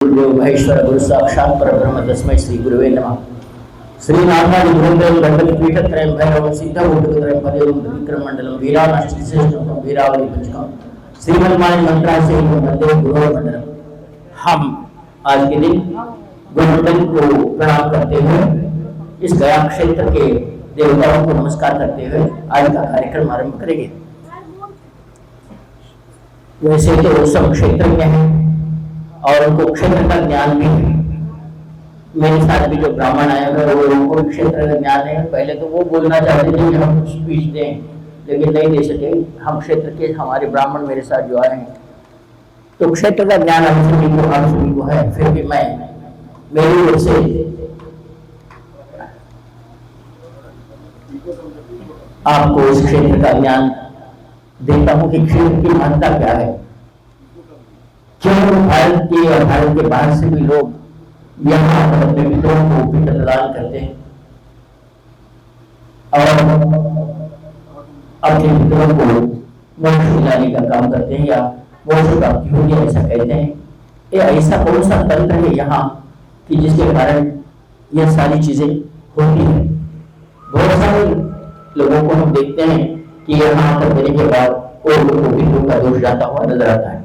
गुरुदेव महेश्वर गुरु साक्षात् परब्रह्म तस्मै श्री गुरुवे नमः। श्री नारायण गुरुदेव गणपति पीठत्रयं भैरवं सिद्धभूतत्रयं पदेवं त्रिविक्रम मंडलम वीरानाश्चिश्रेष्ठं वीरावली पंचकम श्रीमन्माय मंत्रासे वंदे गुरु मंडलम। हम आज के दिन गुरु मंडल को प्रणाम करते हुए इस गया क्षेत्र के देवताओं को नमस्कार करते हुए आज का कार्यक्रम आरंभ करेंगे। वैसे तो सब क्षेत्रज्ञ हैं और उनको क्षेत्र का ज्ञान भी है। मेरे साथ भी जो ब्राह्मण आए हुए वो उनको क्षेत्र का ज्ञान है। पहले तो वो बोलना चाहते थे कि हम स्पीच दें, लेकिन नहीं दे सके। हम क्षेत्र के हमारे ब्राह्मण मेरे साथ जो आए हैं तो क्षेत्र का ज्ञान हम सभी को है। फिर भी मैं मेरी ओर से आपको इस क्षेत्र का ज्ञान देता हूँ कि क्षेत्र की महत्ता क्या है। क्यों भारत के और भारत के बाहर से भी लोग यहाँ अपने मित्रों को पिंड प्रदान करते हैं और अपने मित्रों को मोक्ष दिलाने का काम करते हैं या मोक्ष प्राप्ति होगी ऐसा कहते हैं। ये ऐसा कौन सा तंत्र है यहाँ कि जिसके कारण ये सारी चीजें होती हैं। बहुत सारे लोगों को हम देखते हैं कि यहाँ आकर देने के बाद और लोगों को पिंडों का दोष जाता हुआ नजर आता है।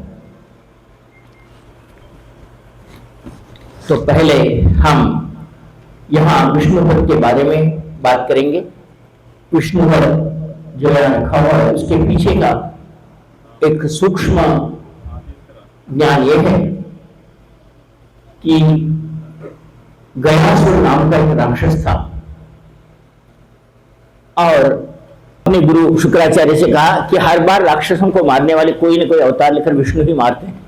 तो पहले हम यहाँ विष्णुपद के बारे में बात करेंगे। विष्णुपद जो रखा हुआ है उसके पीछे का एक सूक्ष्म ज्ञान ये है कि गयासुर नाम का एक राक्षस था और अपने गुरु शुक्राचार्य से कहा कि हर बार राक्षसों को मारने वाले कोई न कोई अवतार लेकर विष्णु ही मारते हैं।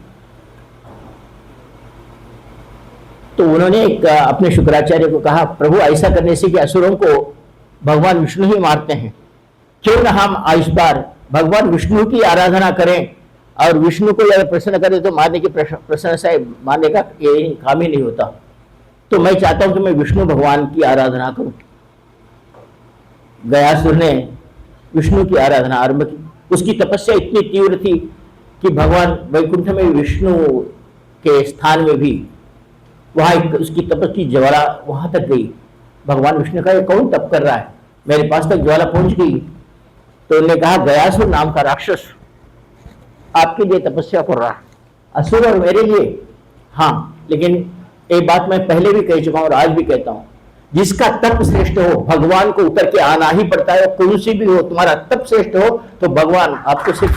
तो उन्होंने अपने शुक्राचार्य को कहा, प्रभु ऐसा करने से कि असुरों को भगवान विष्णु ही मारते हैं, क्यों न हम इस बार भगवान विष्णु की आराधना करें और विष्णु को अगर प्रसन्न करें तो मारने की प्रशंसा मारने का ये काम ही नहीं होता। तो मैं चाहता हूं कि मैं विष्णु भगवान की आराधना करूं। गयासुर ने विष्णु की आराधना आरंभ की। उसकी तपस्या इतनी तीव्र थी कि भगवान वैकुंठ में विष्णु के स्थान में भी वहां उसकी तपस्या की ज्वाला वहां तक गई। भगवान विष्णु का ये कौन तप कर रहा है, मेरे पास तक ज्वाला पहुंच गई। तो उन्होंने कहा, गयासुर नाम का राक्षस आपके लिए तपस्या कर रहा है, असुर और मेरे लिए। हाँ, लेकिन एक बात मैं पहले भी कह चुका हूं और आज भी कहता हूं, जिसका तप श्रेष्ठ हो भगवान को उतर के आना ही पड़ता है। कौन सी भी हो, तुम्हारा तप श्रेष्ठ हो तो भगवान आपको सिर्फ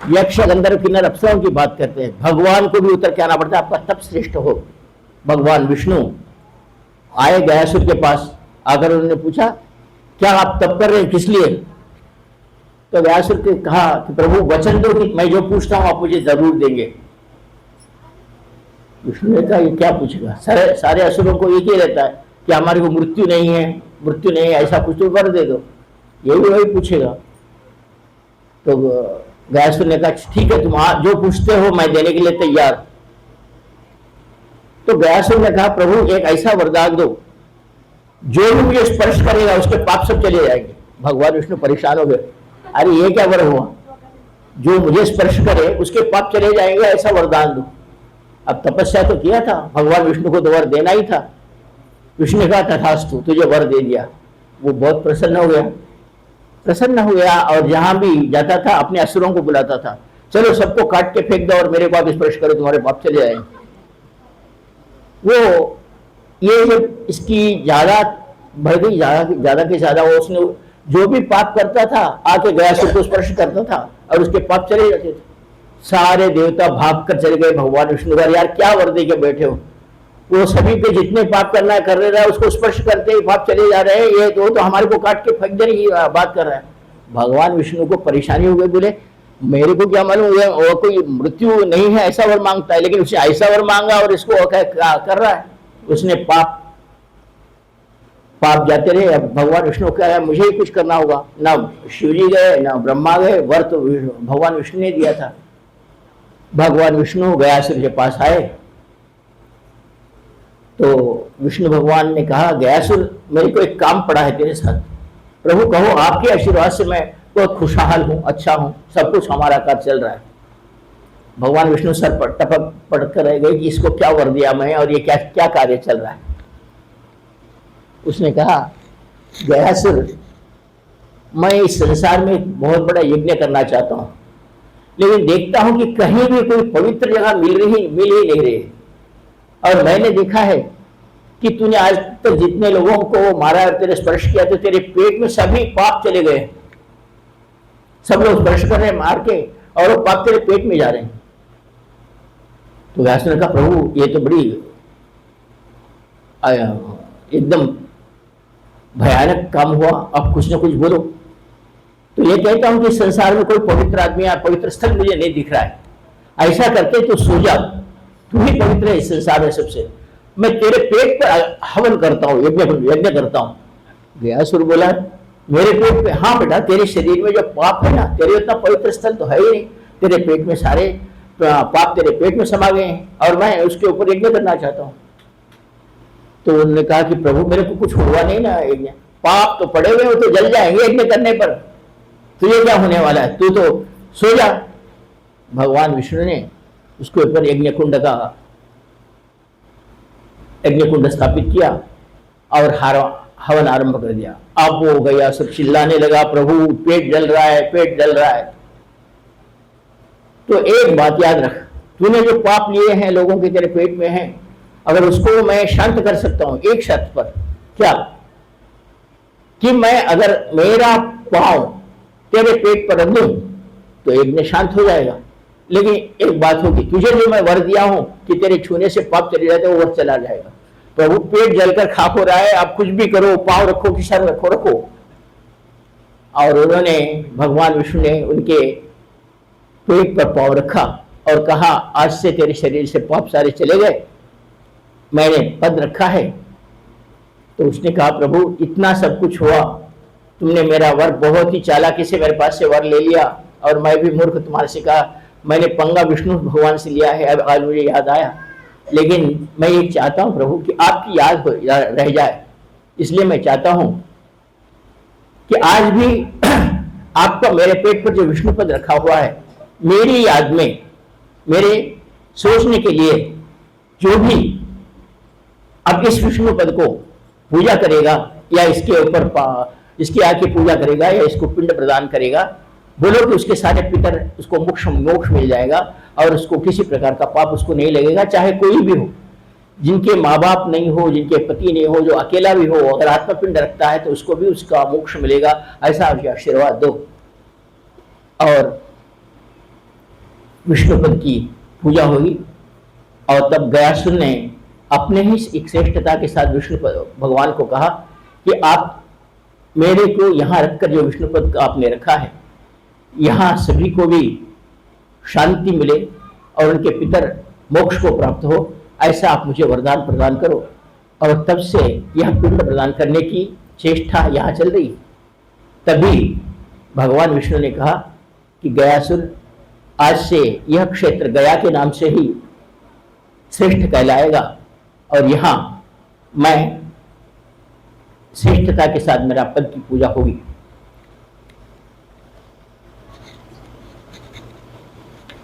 यक्ष गंधर्व किन्नर अप्सराओं की बात करते हैं, भगवान को भी उतर के आना पड़ता है। आपका तप श्रेष्ठ हो। भगवान विष्णु आए गयासुर के पास, आकर उन्होंने पूछा, क्या आप तप कर रहे हैं, किस लिए? तो गयासुर ने कहा कि प्रभु वचन दो कि मैं जो पूछता हूं आप मुझे जरूर देंगे। विष्णु ने कहा, ये क्या पूछेगा, सारे असुरों को एक ही रहता है कि हमारे को मृत्यु नहीं है ऐसा कुछ तो वर दे दो, ये भी वही पूछेगा। तो गयासुर ने कहा, ठीक है, तुम जो पूछते हो मैं देने के लिए तैयार। तो गयासुर ने कहा, प्रभु एक ऐसा वरदान दो, जो भी मुझे स्पर्श करेगा उसके पाप सब चले जाएंगे। भगवान विष्णु परेशान हो गए, अरे ये क्या वर हुआ, जो मुझे स्पर्श करे उसके पाप चले जाएंगे, ऐसा वरदान दो। अब तपस्या तो किया था, भगवान विष्णु को तो वर देना ही था। विष्णु ने कहा, तथास्तु, तुझे वर दे दिया। वो बहुत प्रसन्न हो गया और जहां भी जाता था अपने असुरों को बुलाता था, चलो सबको काट के फेंक दो और मेरे को आप स्पर्श करो, तुम्हारे पाप चले जाएंगे। वो ये जब इसकी ज्यादा बढ़ गई, ज्यादा के ज्यादा, वो उसने जो भी पाप करता था आके गयासुर को स्पर्श करता था और उसके पाप चले जाते थे। सारे देवता भाग कर चले गए भगवान विष्णु का, यार क्या वर दे के बैठे हो, वो सभी पे जितने पाप करना है कर रहा है, उसको स्पर्श करते ही पाप चले जा रहे हैं, ये तो हमारे को काट के फेंक देने की बात कर रहा है। भगवान विष्णु को परेशानी हो गई, बोले मेरे को क्या मालूम वो कोई मृत्यु नहीं है ऐसा वर मांगता है, लेकिन उसने ऐसा वर मांगा और इसको कर रहा है। उसने पाप जाते रहे। अब भगवान विष्णु कह रहा है मुझे ही कुछ करना होगा। ना शिवजी गए ना ब्रह्मा गए, वर तो भगवान विष्णु ने दिया था। भगवान विष्णु गयासुर के पास आए तो विष्णु भगवान ने कहा, गयासुर मेरे को एक काम पड़ा है तेरे साथ। प्रभु कहो, आपके आशीर्वाद से मैं बहुत खुशहाल हूं, अच्छा हूं, सब कुछ हमारा कार्य चल रहा है। भगवान विष्णु सर पर टपक पड़कर रह गए कि इसको क्या वर दिया मैं और ये क्या क्या कार्य चल रहा है। उसने कहा, गयासुर, मैं इस संसार में एक बहुत बड़ा यज्ञ करना चाहता हूं, लेकिन देखता हूं कि कहीं भी कोई पवित्र जगह मिल ही नहीं रही। और मैंने देखा है कि तूने आज तक जितने लोगों को मारा, तेरे स्पर्श किया, तो तेरे पेट में सभी पाप चले गए। सब लोग स्पर्श कर रहे हैं मार के, और वो पाप तेरे पेट में जा रहे हैं। तो व्यास ने कहा, प्रभु ये तो बड़ी एकदम भयानक काम हुआ, अब कुछ ना कुछ बोलो। तो ये कहता हूं कि संसार में कोई पवित्र आदमी या पवित्र स्थल मुझे नहीं दिख रहा है। ऐसा करके तो सो जा, तू ही पवित्र है इस संसार में सबसे। मैं तेरे पेट पर हवन करता हूँ, यज्ञ करता हूँ। गयासुर बोला, मेरे पेट पे? हाँ बेटा, तेरे शरीर में जो पाप है ना, तेरे उतना पवित्र स्थल तो है ही नहीं। तेरे पेट में सारे पाप तेरे पेट में समा गए हैं, और मैं उसके ऊपर यज्ञ करना चाहता हूँ। तो उन्होंने कहा कि प्रभु मेरे को कुछ हुआ नहीं ना यज्ञ, पाप तो पड़े हुए, वो तो जल जाएंगे यज्ञ करने पर, तुझे क्या होने वाला है, तू तो सो जा। भगवान विष्णु ने उसके ऊपर यज्ञ कुंड स्थापित किया और हवन आरंभ कर दिया। अब वो गया सब चिल्लाने लगा, प्रभु पेट जल रहा है, पेट जल रहा है। तो एक बात याद रख, तूने जो पाप लिए हैं लोगों के तेरे पेट में हैं, अगर उसको मैं शांत कर सकता हूं एक शर्त पर। क्या? कि मैं अगर मेरा पांव तेरे पेट पर रख दूं तो यज्ञ शांत हो जाएगा। लेकिन एक बात होगी, तुझे जो मैं वर दिया हूं कि तेरे छूने से पाप चले जाते, वो वर चला जाएगा। प्रभु पेट जलकर खाक हो रहा है, आप कुछ भी करो, पांव रखो कि सर रखो। और उन्होंने, भगवान विष्णु ने उनके पेट पर पांव रखा और कहा, आज से तेरे शरीर से पाप सारे चले गए, मैंने पद रखा है। तो उसने कहा, प्रभु इतना सब कुछ हुआ, तुमने मेरा वर बहुत ही चालाकी से मेरे पास से वर ले लिया, और मैं भी मूर्ख तुम्हारे से कहा, मैंने पंगा विष्णु भगवान से लिया है, अब आज मुझे याद आया। लेकिन मैं ये चाहता हूं प्रभु कि आपकी याद रह जाए, इसलिए मैं चाहता हूं कि आज भी आपका मेरे पेट पर जो विष्णु पद रखा हुआ है, मेरी याद में, मेरे सोचने के लिए जो भी अब इस विष्णु पद को पूजा करेगा या इसके ऊपर इसकी आके पूजा करेगा या इसको पिंड प्रदान करेगा, बोलो कि उसके सारे पितर उसको मोक्ष मिल जाएगा और उसको किसी प्रकार का पाप उसको नहीं लगेगा, चाहे कोई भी हो, जिनके माँ बाप नहीं हो, जिनके पति नहीं हो, जो अकेला भी हो, अगर आत्मपिंड रखता है तो उसको भी उसका मोक्ष मिलेगा। ऐसा आशीर्वाद दो। और विष्णुपद की पूजा हुई और तब गयासुर ने अपने ही एक श्रेष्ठता के साथ विष्णु भगवान को कहा कि आप मेरे को यहाँ रखकर जो विष्णुपद आपने रखा है, यहाँ सभी को भी शांति मिले और उनके पितर मोक्ष को प्राप्त हो, ऐसा आप मुझे वरदान प्रदान करो। और तब से यह पिंड प्रदान करने की चेष्टा यहाँ चल रही। तभी भगवान विष्णु ने कहा कि गयासुर, आज से यह क्षेत्र गया के नाम से ही श्रेष्ठ कहलाएगा और यहाँ मैं श्रेष्ठता के साथ मेरा पद की पूजा होगी।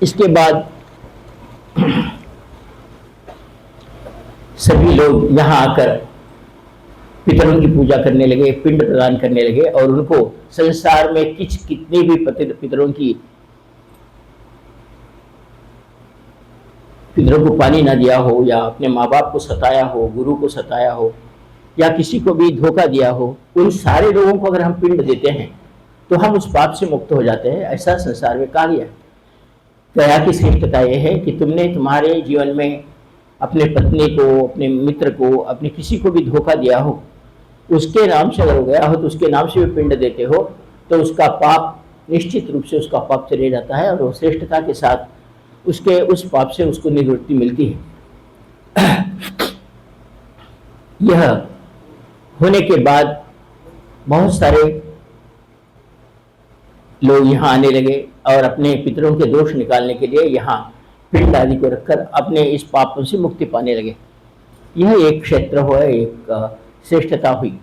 इसके बाद सभी लोग यहाँ आकर पितरों की पूजा करने लगे, पिंड प्रदान करने लगे और उनको संसार में कितने भी पितरों को पानी ना दिया हो या अपने माँ बाप को सताया हो, गुरु को सताया हो या किसी को भी धोखा दिया हो, उन सारे लोगों को अगर हम पिंड देते हैं तो हम उस पाप से मुक्त हो जाते हैं। ऐसा संसार में कार्य है। दया की श्रेष्ठता यह है कि तुमने तुम्हारे जीवन में अपने पत्नी को, अपने मित्र को, अपने किसी को भी धोखा दिया हो, उसके नाम से अगर गया हो तो उसके नाम से भी पिंड देते हो तो उसका पाप निश्चित रूप से उसका पाप चले जाता है और वो श्रेष्ठता के साथ उसके उस पाप से उसको निवृत्ति मिलती है। यह होने के बाद बहुत सारे लोग यहाँ आने लगे और अपने पितरों के दोष निकालने के लिए यहाँ पिंड आदि को रखकर अपने इस पापों से मुक्ति पाने लगे। यह एक क्षेत्र हुआ, एक श्रेष्ठता हुई।